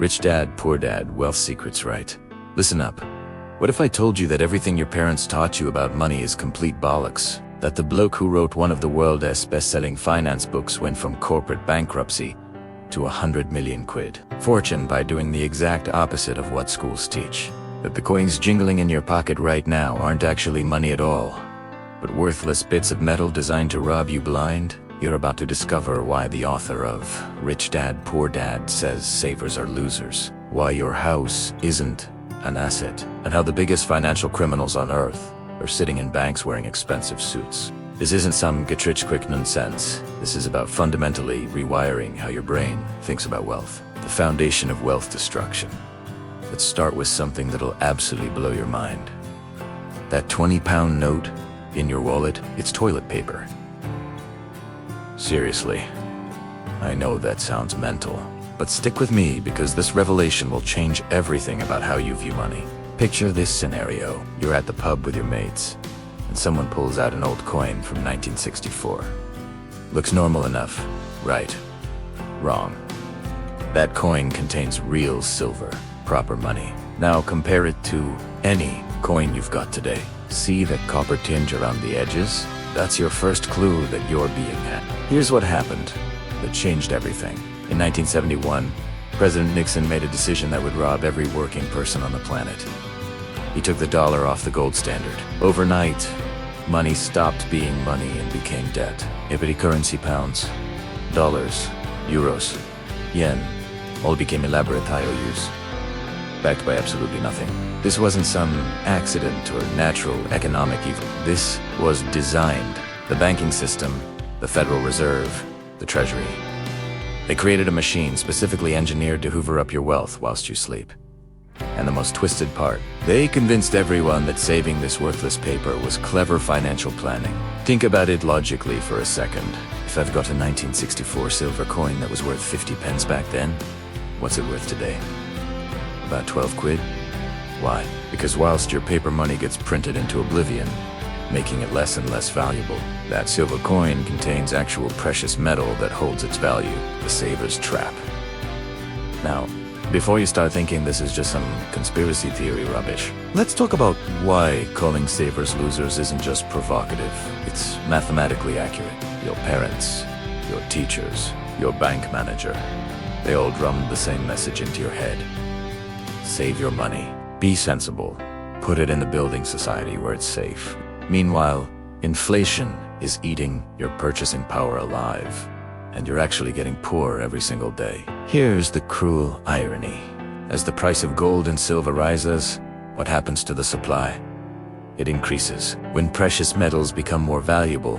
Rich Dad, Poor Dad, Wealth Secrets, right? Listen up. What if I told you that everything your parents taught you about money is complete bollocks? That the bloke who wrote one of the world's best-selling finance books went from corporate bankruptcy to 100 million quid fortune by doing the exact opposite of what schools teach? That the coins jingling in your pocket right now aren't actually money at all, but worthless bits of metal designed to rob you blind? You're about to discover why the author of Rich Dad, Poor Dad says savers are losers, why your house isn't an asset, and how the biggest financial criminals on earth are sitting in banks wearing expensive suits. This isn't some get-rich-quick nonsense. This is about fundamentally rewiring how your brain thinks about wealth, the foundation of wealth destruction. Let's start with something that'll absolutely blow your mind. That 20-pound note in your wallet, it's toilet paper. Seriously, I know that sounds mental, but stick with me because this revelation will change everything about how you view money. Picture this scenario. You're at the pub with your mates, and someone pulls out an old coin from 1964. Looks normal enough, right? Wrong. That coin contains real silver, proper money. Now compare it to any coin you've got today. See that copper tinge around the edges? That's your first clue that you're being hacked. Here's what happened that changed everything. In 1971, President Nixon made a decision that would rob every working person on the planet. He took the dollar off the gold standard. Overnight, money stopped being money and became debt. Hippity currency pounds, dollars, euros, yen, all became elaborate IOUs, backed by absolutely nothing. This wasn't some accident or natural economic evil. This was designed. The banking system, the Federal Reserve, the Treasury. They created a machine specifically engineered to hoover up your wealth whilst you sleep. And the most twisted part, they convinced everyone that saving this worthless paper was clever financial planning. Think about it logically for a second. If I've got a 1964 silver coin that was worth 50 pence back then, what's it worth today? About 12 quid? Why? Because whilst your paper money gets printed into oblivion, making it less and less valuable, that silver coin contains actual precious metal that holds its value, the saver's trap. Now, before you start thinking this is just some conspiracy theory rubbish, let's talk about why calling savers losers isn't just provocative. It's mathematically accurate. Your parents, your teachers, your bank manager, they all drummed the same message into your head. Save your money. Be sensible. Put it in the building society where it's safe. Meanwhile, inflation is eating your purchasing power alive, and you're actually getting poorer every single day. Here's the cruel irony. As the price of gold and silver rises, what happens to the supply? It increases. When precious metals become more valuable,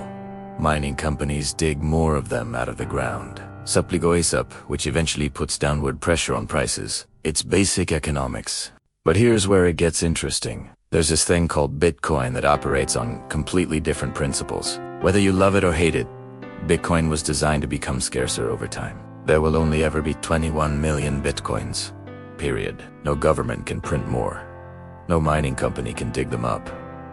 mining companies dig more of them out of the ground. Supply goes up, which eventually puts downward pressure on prices. It's basic economics. But here's where it gets interesting. There's this thing called Bitcoin that operates on completely different principles. Whether you love it or hate it, Bitcoin was designed to become scarcer over time. There will only ever be 21 million Bitcoins. Period. No government can print more. No mining company can dig them up.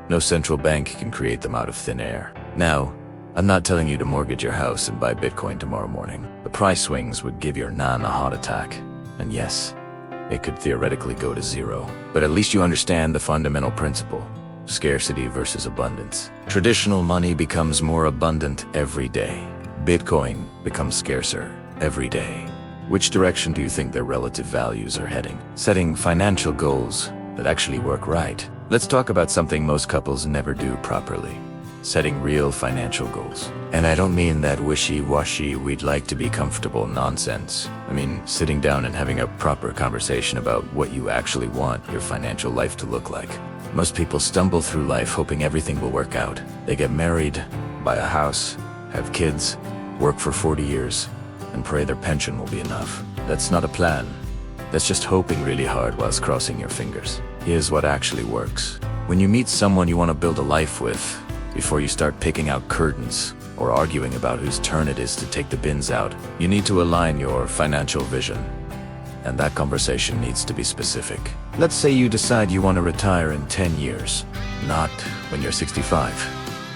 No central bank can create them out of thin air. Now, I'm not telling you to mortgage your house and buy Bitcoin tomorrow morning. The price swings would give your nan a heart attack. And yes, it could theoretically go to zero. But at least you understand the fundamental principle. Scarcity versus abundance. Traditional money becomes more abundant every day. Bitcoin becomes scarcer every day. Which direction do you think their relative values are heading? Setting financial goals that actually work right. Let's talk about something most couples never do properly. Setting real financial goals. And I don't mean that wishy-washy, we'd like to be comfortable nonsense. I mean sitting down and having a proper conversation about what you actually want your financial life to look like. Most people stumble through life hoping everything will work out. They get married, buy a house, have kids, work for 40 years, and pray their pension will be enough. That's not a plan. That's just hoping really hard whilst crossing your fingers. Here's what actually works. When you meet someone you want to build a life with, before you start picking out curtains or arguing about whose turn it is to take the bins out, you need to align your financial vision. And that conversation needs to be specific. Let's say you decide you want to retire in 10 years, not when you're 65.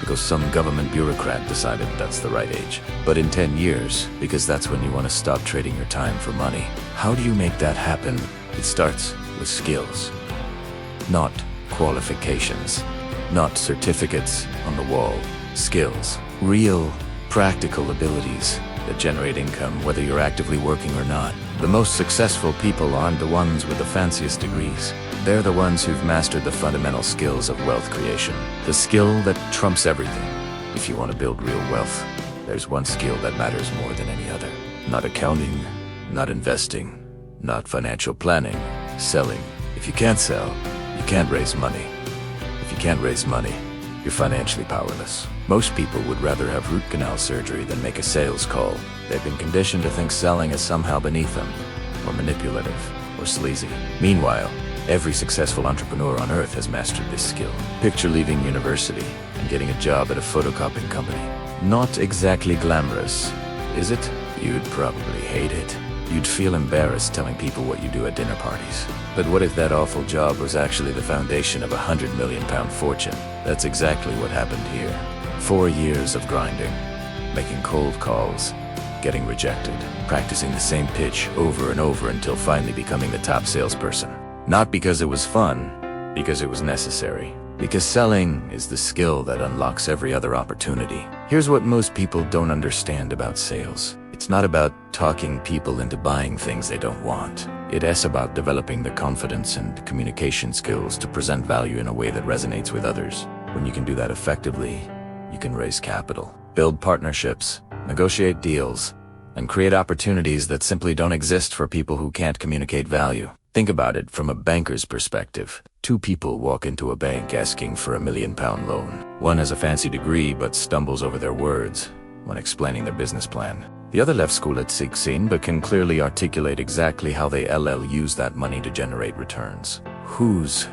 because some government bureaucrat decided that's the right age. But in 10 years, because that's when you want to stop trading your time for money. How do you make that happen? It starts with skills, not qualifications, not certificates on the wall. Skills, real, practical abilities that generate income whether you're actively working or not. The most successful people aren't the ones with the fanciest degrees. They're the ones who've mastered the fundamental skills of wealth creation. The skill that trumps everything. If you want to build real wealth, there's one skill that matters more than any other. Not accounting, not investing, not financial planning, selling. If you can't sell, you can't raise money. If you can't raise money, you're financially powerless. Most people would rather have root canal surgery than make a sales call. They've been conditioned to think selling is somehow beneath them, or manipulative, or sleazy. Meanwhile, every successful entrepreneur on earth has mastered this skill. Picture leaving university and getting a job at a photocopying company. Not exactly glamorous, is it? You'd probably hate it. You'd feel embarrassed telling people what you do at dinner parties. But what if that awful job was actually the foundation of £100 million fortune? That's exactly what happened here. 4 years of grinding, making cold calls, getting rejected, practicing the same pitch over and over until finally becoming the top salesperson. Not because it was fun, because it was necessary. Because selling is the skill that unlocks every other opportunity. Here's what most people don't understand about sales. It's not about talking people into buying things they don't want. It's about developing the confidence and communication skills to present value in a way that resonates with others. When you can do that effectively, you can raise capital, build partnerships, negotiate deals, and create opportunities that simply don't exist for people who can't communicate value. Think about it from a banker's perspective. 2 people walk into a bank asking for £1 million loan. One has a fancy degree but stumbles over their words when explaining their business plan. The other left school at 16 but can clearly articulate exactly how they use that money to generate returns. Who's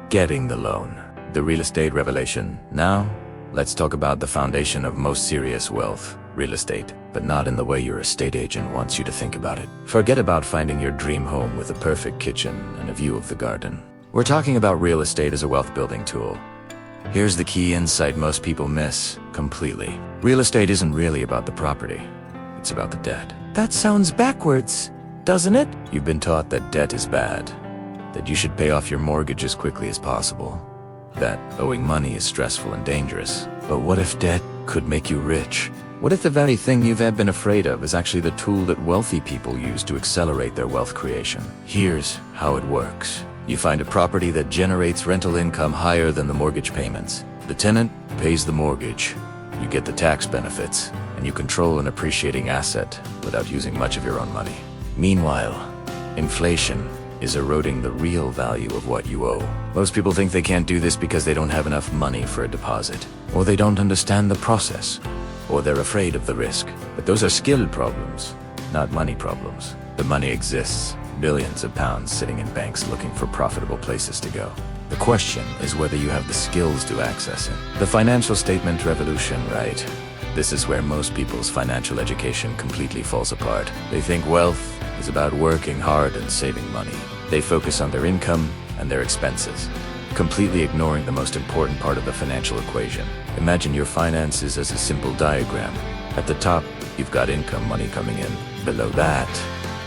getting the loan? The real estate revelation. Now, let's talk about the foundation of most serious wealth. Real estate, but not in the way your estate agent wants you to think about it. Forget about finding your dream home with a perfect kitchen and a view of the garden. We're talking about real estate as a wealth building tool. Here's the key insight most people miss completely. Real estate isn't really about the property. It's about the debt. That sounds backwards, doesn't it? You've been taught that debt is bad, that you should pay off your mortgage as quickly as possible, that owing money is stressful and dangerous. But what if debt could make you rich? What if the very thing you've been afraid of is actually the tool that wealthy people use to accelerate their wealth creation? Here's how it works. You find a property that generates rental income higher than the mortgage payments. The tenant pays the mortgage. You get the tax benefits, and you control an appreciating asset without using much of your own money. Meanwhile, inflation is eroding the real value of what you owe. Most people think they can't do this because they don't have enough money for a deposit, or they don't understand the process, or they're afraid of the risk. But those are skill problems, not money problems. The money exists, billions of pounds sitting in banks looking for profitable places to go. The question is whether you have the skills to access it. The financial statement revolution, right? This is where most people's financial education completely falls apart. They think wealth is about working hard and saving money. They focus on their income and their expenses, completely ignoring the most important part of the financial equation. Imagine your finances as a simple diagram. At the top, you've got income, money coming in. Below that,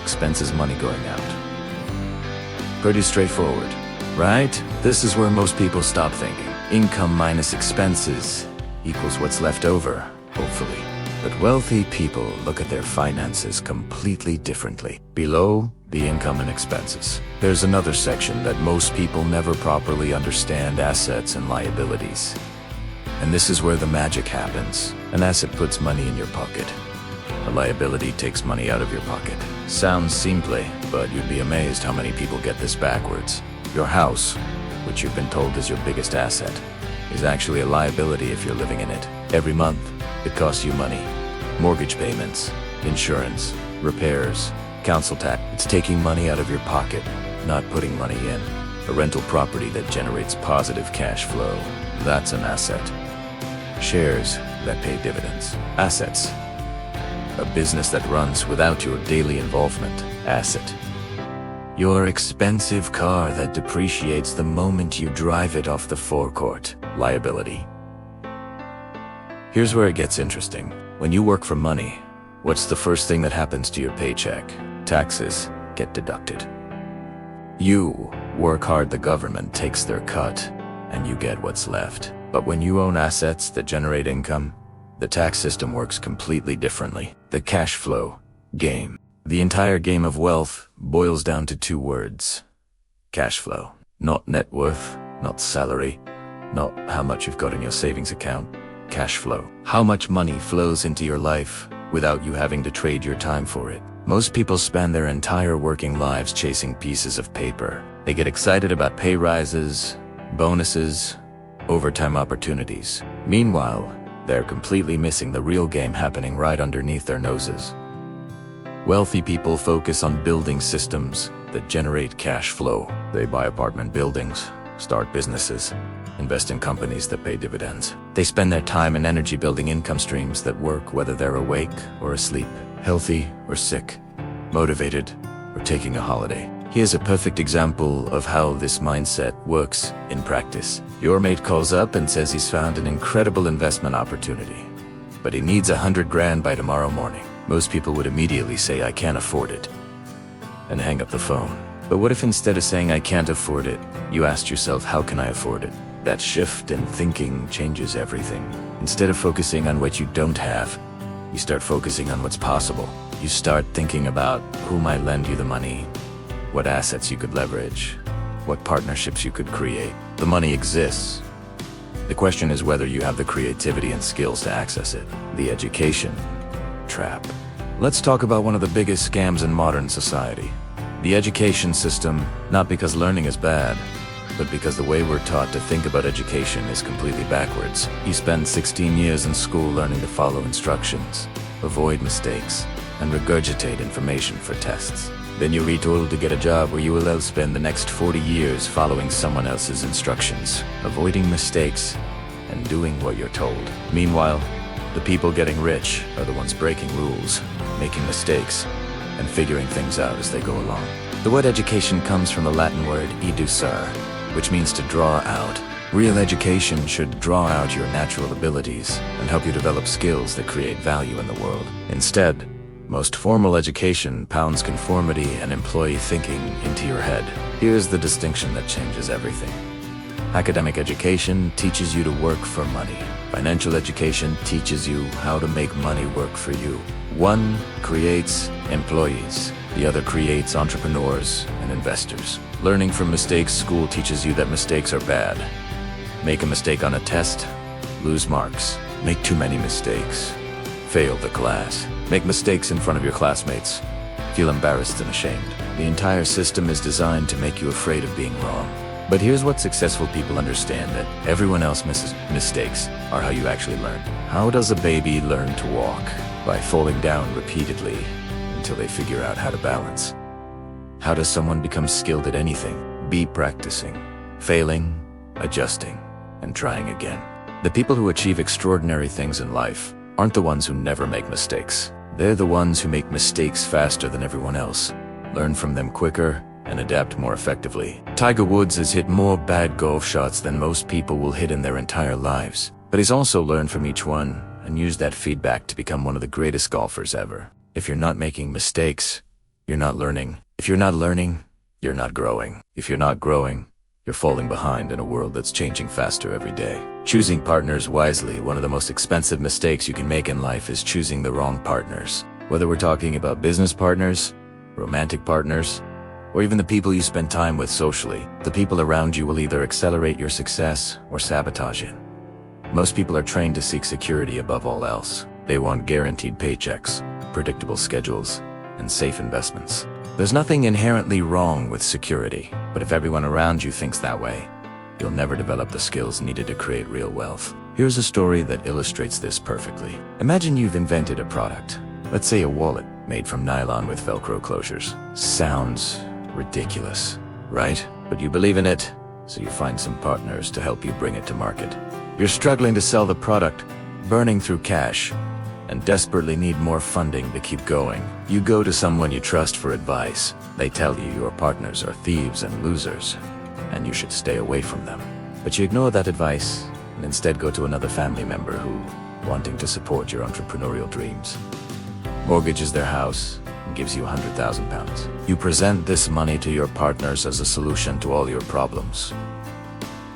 expenses, money going out. Pretty straightforward, right? This is where most people stop thinking. Income minus expenses equals what's left over, hopefully. But wealthy people look at their finances completely differently. Below the income and expenses, there's another section that most people never properly understand: assets and liabilities. And this is where the magic happens. An asset puts money in your pocket. A liability takes money out of your pocket. Sounds simple, but you'd be amazed how many people get this backwards. Your house, which you've been told is your biggest asset, is actually a liability if you're living in it. Every month, it costs you money. Mortgage payments, insurance, repairs, council tax. It's taking money out of your pocket, not putting money in. A rental property that generates positive cash flow, that's an asset. Shares that pay dividends. Assets. A business that runs without your daily involvement. Asset. Your expensive car that depreciates the moment you drive it off the forecourt. Liability. Here's where it gets interesting. When you work for money, what's the first thing that happens to your paycheck? Taxes get deducted. You work hard, the government takes their cut, and you get what's left. But when you own assets that generate income, the tax system works completely differently. The cash flow game. The entire game of wealth boils down to two words: cash flow. Not net worth, not salary, not how much you've got in your savings account. Cash flow. How much money flows into your life without you having to trade your time for it. Most people spend their entire working lives chasing pieces of paper. They get excited about pay rises, bonuses, overtime opportunities. Meanwhile, they're completely missing the real game happening right underneath their noses. Wealthy people focus on building systems that generate cash flow. They buy apartment buildings, start businesses, invest in companies that pay dividends. They spend their time and energy building income streams that work whether they're awake or asleep, healthy or sick, motivated or taking a holiday. Here's a perfect example of how this mindset works in practice. Your mate calls up and says he's found an incredible investment opportunity, but he needs 100 grand by tomorrow morning. Most people would immediately say, "I can't afford it," and hang up the phone. But what if instead of saying, "I can't afford it," you asked yourself, "How can I afford it?" That shift in thinking changes everything. Instead of focusing on what you don't have, you start focusing on what's possible. You start thinking about who might lend you the money, what assets you could leverage, what partnerships you could create. The money exists. The question is whether you have the creativity and skills to access it. The education trap. Let's talk about one of the biggest scams in modern society. The education system, not because learning is bad, but because the way we're taught to think about education is completely backwards. You spend 16 years in school learning to follow instructions, avoid mistakes, and regurgitate information for tests. Then you're retold to get a job where you will spend the next 40 years following someone else's instructions, avoiding mistakes, and doing what you're told. Meanwhile, the people getting rich are the ones breaking rules, making mistakes, and figuring things out as they go along. The word education comes from the Latin word educere, which means to draw out. Real education should draw out your natural abilities and help you develop skills that create value in the world. Instead, most formal education pounds conformity and employee thinking into your head. Here's the distinction that changes everything. Academic education teaches you to work for money. Financial education teaches you how to make money work for you. One creates employees, the other creates entrepreneurs and investors. Learning from mistakes, school teaches you that mistakes are bad. Make a mistake on a test, lose marks. Make too many mistakes, fail the class. Make mistakes in front of your classmates, feel embarrassed and ashamed. The entire system is designed to make you afraid of being wrong. But here's what successful people understand: that everyone else misses. Mistakes are how you actually learn. How does a baby learn to walk? By falling down repeatedly until they figure out how to balance. How does someone become skilled at anything? Be practicing, failing, adjusting, and trying again. The people who achieve extraordinary things in life aren't the ones who never make mistakes. They're the ones who make mistakes faster than everyone else, learn from them quicker, and adapt more effectively. Tiger Woods has hit more bad golf shots than most people will hit in their entire lives, but he's also learned from each one and used that feedback to become one of the greatest golfers ever. If you're not making mistakes, you're not learning. If you're not learning, you're not growing. If you're not growing, you're falling behind in a world that's changing faster every day. Choosing partners wisely. One of the most expensive mistakes you can make in life is choosing the wrong partners. Whether we're talking about business partners, romantic partners, or even the people you spend time with socially, the people around you will either accelerate your success or sabotage it. Most people are trained to seek security above all else. They want guaranteed paychecks, predictable schedules, and safe investments. There's nothing inherently wrong with security, but if everyone around you thinks that way, you'll never develop the skills needed to create real wealth. Here's a story that illustrates this perfectly. Imagine you've invented a product, let's say a wallet made from nylon with Velcro closures. Sounds ridiculous, right? But you believe in it, so you find some partners to help you bring it to market. You're struggling to sell the product, burning through cash, and desperately need more funding to keep going. You go to someone you trust for advice. They tell you your partners are thieves and losers, and you should stay away from them. But you ignore that advice and instead go to another family member who wanting to support your entrepreneurial dreams. Mortgages their house and gives you £100,000. You present this money to your partners as a solution to all your problems.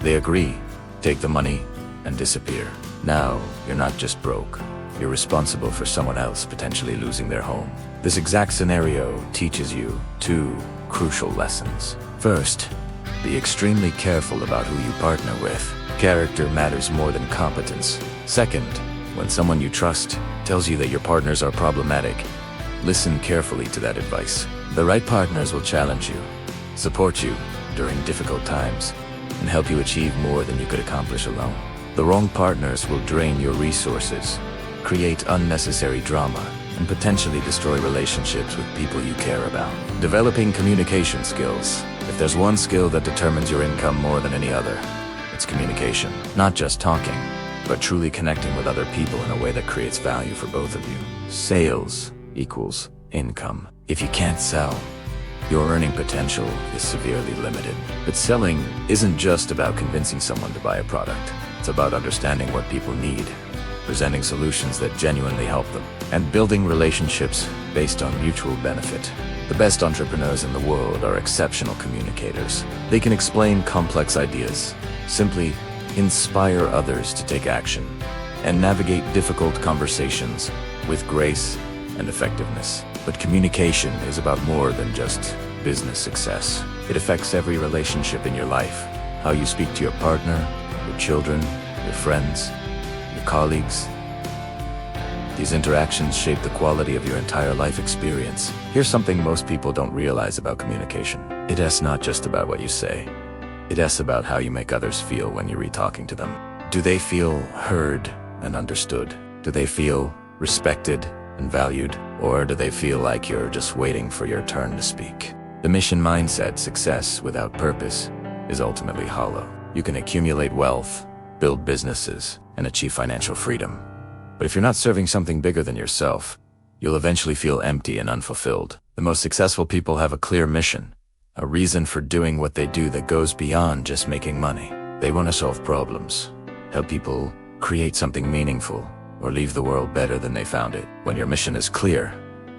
They agree, take the money, and disappear. Now, you're not just broke. You're responsible for someone else potentially losing their home. This exact scenario teaches you two crucial lessons. First, be extremely careful about who you partner with. Character matters more than competence. Second, when someone you trust tells you that your partners are problematic, listen carefully to that advice. The right partners will challenge you, support you during difficult times, and help you achieve more than you could accomplish alone. The wrong partners will drain your resources, create unnecessary drama, and potentially destroy relationships with people you care about. Developing communication skills. If there's one skill that determines your income more than any other, it's communication. Not just talking, but truly connecting with other people in a way that creates value for both of you. Sales equals income. If you can't sell, your earning potential is severely limited. But selling isn't just about convincing someone to buy a product. It's about understanding what people need, presenting solutions that genuinely help them, and building relationships based on mutual benefit. The best entrepreneurs in the world are exceptional communicators. They can explain complex ideas, simply inspire others to take action, and navigate difficult conversations with grace and effectiveness. But communication is about more than just business success. It affects every relationship in your life. How you speak to your partner, your children, your friends, your colleagues. These interactions shape the quality of your entire life experience. Here's something most people don't realize about communication. It is not just about what you say. It is about how you make others feel when you're talking to them. Do they feel heard and understood? Do they feel respected and valued? Or do they feel like you're just waiting for your turn to speak? The mission mindset, success without purpose, is ultimately hollow. You can accumulate wealth, build businesses, and achieve financial freedom. But if you're not serving something bigger than yourself, you'll eventually feel empty and unfulfilled. The most successful people have a clear mission, a reason for doing what they do that goes beyond just making money. They want to solve problems, help people, create something meaningful, or leave the world better than they found it. When your mission is clear,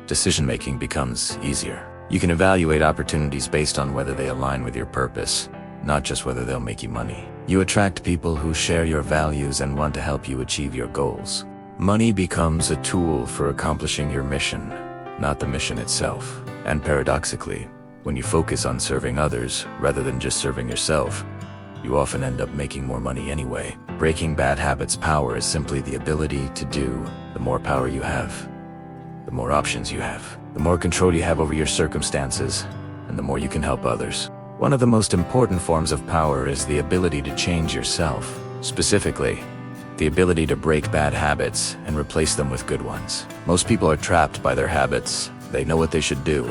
decision-making becomes easier. You can evaluate opportunities based on whether they align with your purpose, not just whether they'll make you money. You attract people who share your values and want to help you achieve your goals. Money becomes a tool for accomplishing your mission, not the mission itself. And paradoxically, when you focus on serving others rather than just serving yourself, you often end up making more money anyway. Breaking bad habits' power is simply the ability to do. The more power you have, the more options you have, the more control you have over your circumstances, and the more you can help others. One of the most important forms of power is the ability to change yourself. Specifically, the ability to break bad habits and replace them with good ones. Most people are trapped by their habits. They know what they should do,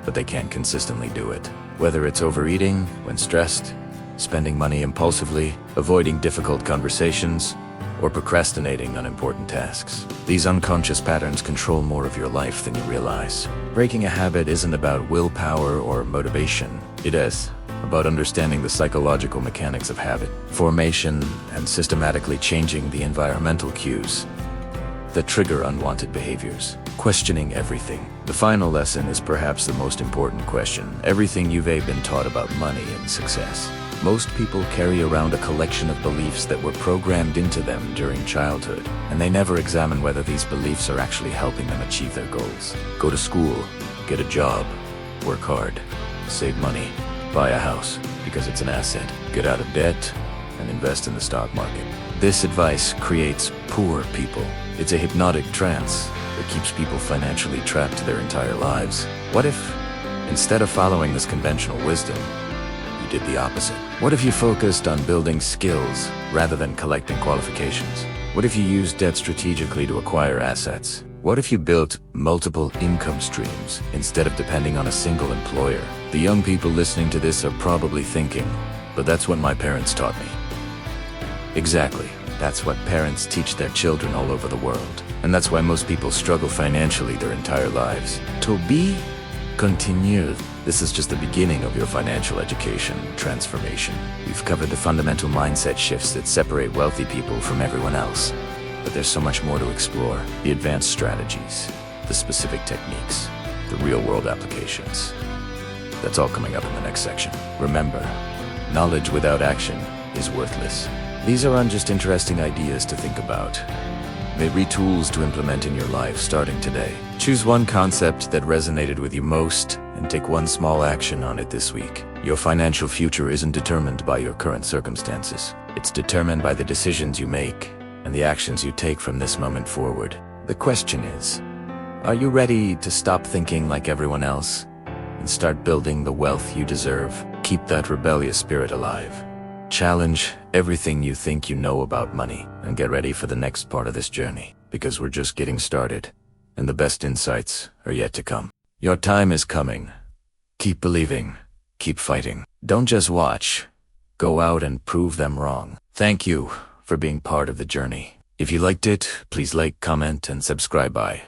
but they can't consistently do it. Whether it's overeating when stressed, spending money impulsively, avoiding difficult conversations, or procrastinating on important tasks. These unconscious patterns control more of your life than you realize. Breaking a habit isn't about willpower or motivation. It is about understanding the psychological mechanics of habit formation and systematically changing the environmental cues that trigger unwanted behaviors. Questioning everything. The final lesson is perhaps the most important question. Everything you've been taught about money and success. Most people carry around a collection of beliefs that were programmed into them during childhood, and they never examine whether these beliefs are actually helping them achieve their goals. Go to school, get a job, work hard, save money, buy a house because it's an asset, get out of debt, and invest in the stock market. This advice creates poor people. It's a hypnotic trance that keeps people financially trapped their entire lives. What if, instead of following this conventional wisdom, you did the opposite? What if you focused on building skills rather than collecting qualifications? What if you used debt strategically to acquire assets? What if you built multiple income streams instead of depending on a single employer? The young people listening to this are probably thinking, but that's what my parents taught me. Exactly. That's what parents teach their children all over the world. And that's why most people struggle financially their entire lives. To be continued. This is just the beginning of your financial education transformation. We've covered the fundamental mindset shifts that separate wealthy people from everyone else. But there's so much more to explore. The advanced strategies, the specific techniques, the real-world applications. That's all coming up in the next section. Remember, knowledge without action is worthless. These aren't just interesting ideas to think about. They be tools to implement in your life starting today. Choose one concept that resonated with you most and take one small action on it this week. Your financial future isn't determined by your current circumstances. It's determined by the decisions you make and the actions you take from this moment forward. The question is, are you ready to stop thinking like everyone else and start building the wealth you deserve? Keep that rebellious spirit alive. Challenge everything you think you know about money and get ready for the next part of this journey, because we're just getting started and the best insights are yet to come. Your time is coming. Keep believing. Keep fighting. Don't just watch. Go out and prove them wrong. Thank you for being part of the journey. If you liked it, please like, comment, and subscribe. Bye.